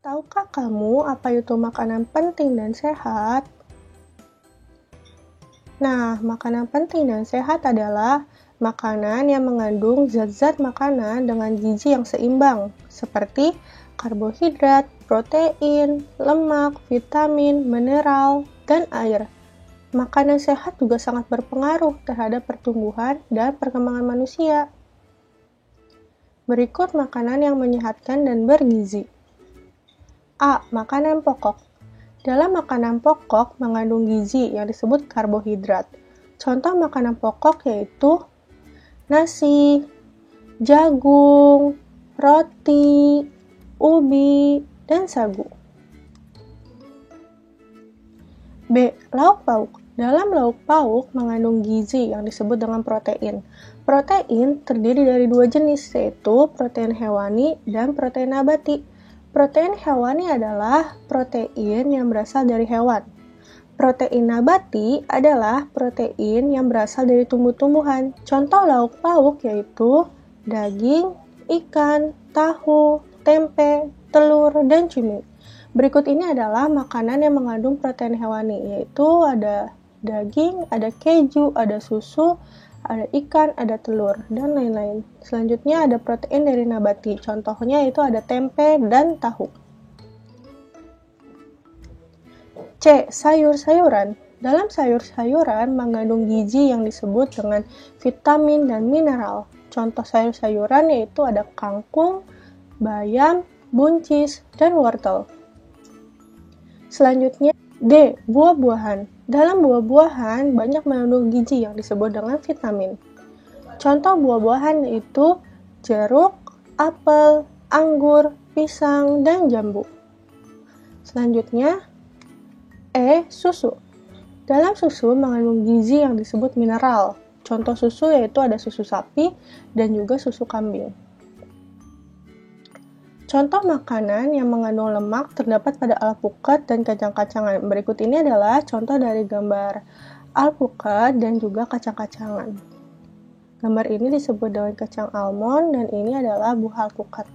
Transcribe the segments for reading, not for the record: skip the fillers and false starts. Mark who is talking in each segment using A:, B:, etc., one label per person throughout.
A: Tahukah kamu apa itu makanan penting dan sehat? Nah, makanan penting dan sehat adalah makanan yang mengandung zat-zat makanan dengan gizi yang seimbang, seperti karbohidrat, protein, lemak, vitamin, mineral, dan air. Makanan sehat juga sangat berpengaruh terhadap pertumbuhan dan perkembangan manusia. Berikut makanan yang menyehatkan dan bergizi. A. Makanan pokok. Dalam makanan pokok mengandung gizi yang disebut karbohidrat. Contoh makanan pokok yaitu nasi, jagung, roti, ubi, dan sagu. B. Lauk pauk. Dalam lauk pauk mengandung gizi yang disebut dengan protein. Protein terdiri dari dua jenis, yaitu protein hewani dan protein nabati. Protein hewani adalah protein yang berasal dari hewan. Protein nabati adalah protein yang berasal dari tumbuh-tumbuhan. Contoh lauk pauk yaitu daging, ikan, tahu, tempe, telur, dan cumi. Berikut ini adalah makanan yang mengandung protein hewani, yaitu ada daging, ada keju, ada susu, ada ikan, ada telur, dan lain-lain. Selanjutnya ada protein dari nabati, contohnya itu ada tempe dan tahu. C. Sayur-sayuran. Dalam sayur-sayuran mengandung gizi yang disebut dengan vitamin dan mineral. Contoh sayur-sayuran yaitu ada kangkung, bayam, buncis, dan wortel. Selanjutnya D. Buah-buahan. Dalam buah-buahan banyak mengandung gizi yang disebut dengan vitamin. Contoh buah-buahan yaitu jeruk, apel, anggur, pisang, dan jambu. Selanjutnya E. Susu. Dalam susu mengandung gizi yang disebut mineral. Contoh susu yaitu ada susu sapi dan juga susu kambing. Contoh makanan yang mengandung lemak terdapat pada alpukat dan kacang-kacangan. Berikut ini adalah contoh dari gambar alpukat dan juga kacang-kacangan. Gambar ini disebut dengan kacang almond dan ini adalah buah alpukat.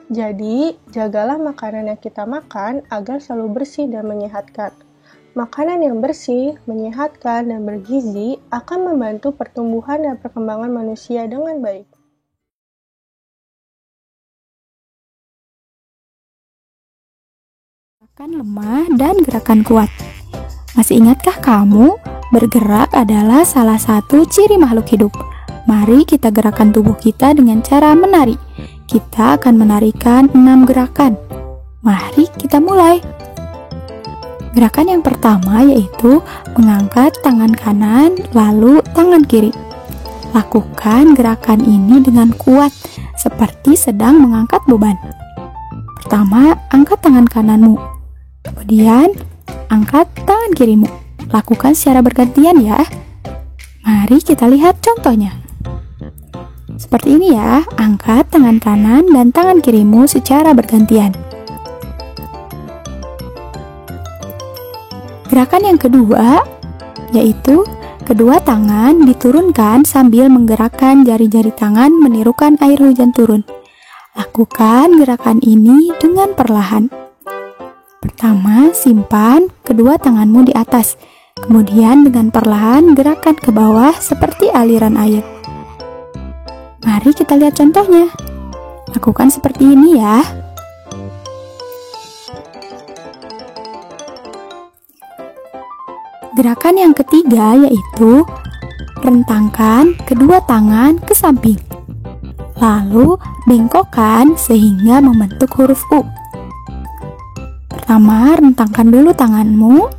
A: Jadi, jagalah makanan yang kita makan agar selalu bersih dan menyehatkan. Makanan yang bersih, menyehatkan, dan bergizi akan membantu pertumbuhan dan perkembangan manusia dengan baik.
B: Gerakan lemah dan gerakan kuat. Masih ingatkah kamu? Bergerak adalah salah satu ciri makhluk hidup. Mari kita gerakkan tubuh kita dengan cara menari. Kita akan menarikan 6 gerakan. Mari kita mulai. Gerakan yang pertama yaitu mengangkat tangan kanan lalu tangan kiri. Lakukan gerakan ini dengan kuat, seperti sedang mengangkat beban. Pertama, angkat tangan kananmu. Kemudian, angkat tangan kirimu. Lakukan secara bergantian ya. Mari kita lihat contohnya. Seperti ini ya, angkat tangan kanan dan tangan kirimu secara bergantian. Gerakan yang kedua, yaitu kedua tangan diturunkan sambil menggerakkan jari-jari tangan menirukan air hujan turun. Lakukan gerakan ini dengan perlahan. Pertama, simpan kedua tanganmu di atas. Kemudian dengan perlahan gerakkan ke bawah seperti aliran air. Mari kita lihat contohnya. Lakukan seperti ini ya. Gerakan yang ketiga yaitu rentangkan kedua tangan ke samping. Lalu bengkokkan sehingga membentuk huruf U. Pertama, rentangkan dulu tanganmu.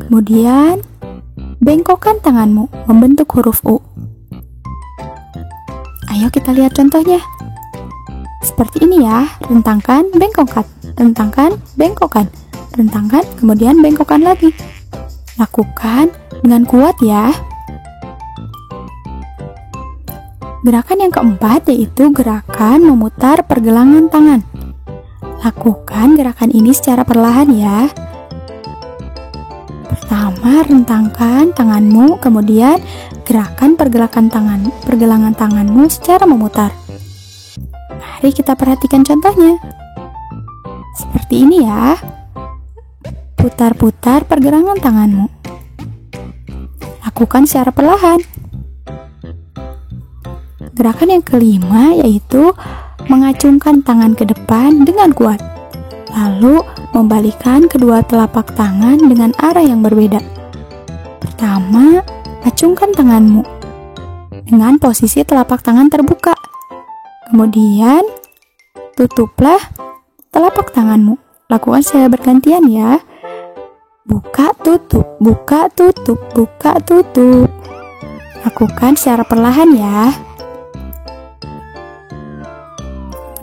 B: Kemudian bengkokkan tanganmu membentuk huruf U. Ayo kita lihat contohnya. Seperti ini ya, rentangkan, bengkokkan, rentangkan, bengkokkan, rentangkan, kemudian bengkokkan lagi. Lakukan dengan kuat ya. Gerakan yang keempat yaitu gerakan memutar pergelangan tangan. Lakukan gerakan ini secara perlahan ya. Pertama, rentangkan tanganmu, kemudian gerakan pergelangan tanganmu secara memutar. Mari kita perhatikan contohnya. seperti ini ya. Putar-putar pergelangan tanganmu. Lakukan secara perlahan. Gerakan yang kelima yaitu mengacungkan tangan ke depan dengan kuat. Lalu membalikkan kedua telapak tangan dengan arah yang berbeda. Pertama, acungkan tanganmu dengan posisi telapak tangan terbuka. Kemudian, tutuplah telapak tanganmu. Lakukan secara bergantian ya. Buka, tutup, buka, tutup, buka, tutup. Lakukan secara perlahan ya.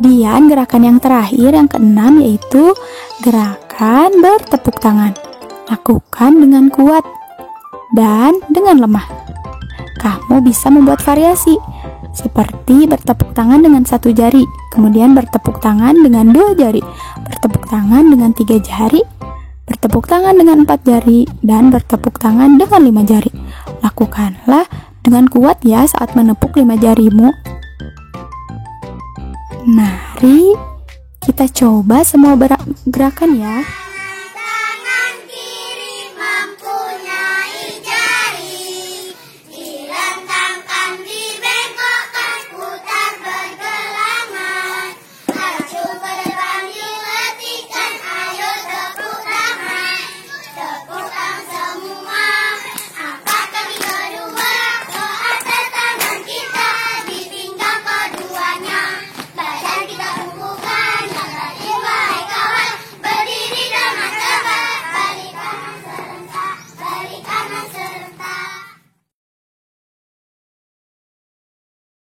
B: Kemudian gerakan yang terakhir, yang keenam, yaitu gerakan bertepuk tangan. Lakukan dengan kuat dan dengan lemah. Kamu bisa membuat variasi, seperti bertepuk tangan dengan 1 jari, kemudian bertepuk tangan dengan 2 jari, bertepuk tangan dengan 3 jari, bertepuk tangan dengan 4 jari, dan bertepuk tangan dengan 5 jari. Lakukanlah dengan kuat ya saat menepuk 5 jarimu. Mari kita coba semua gerakan ya.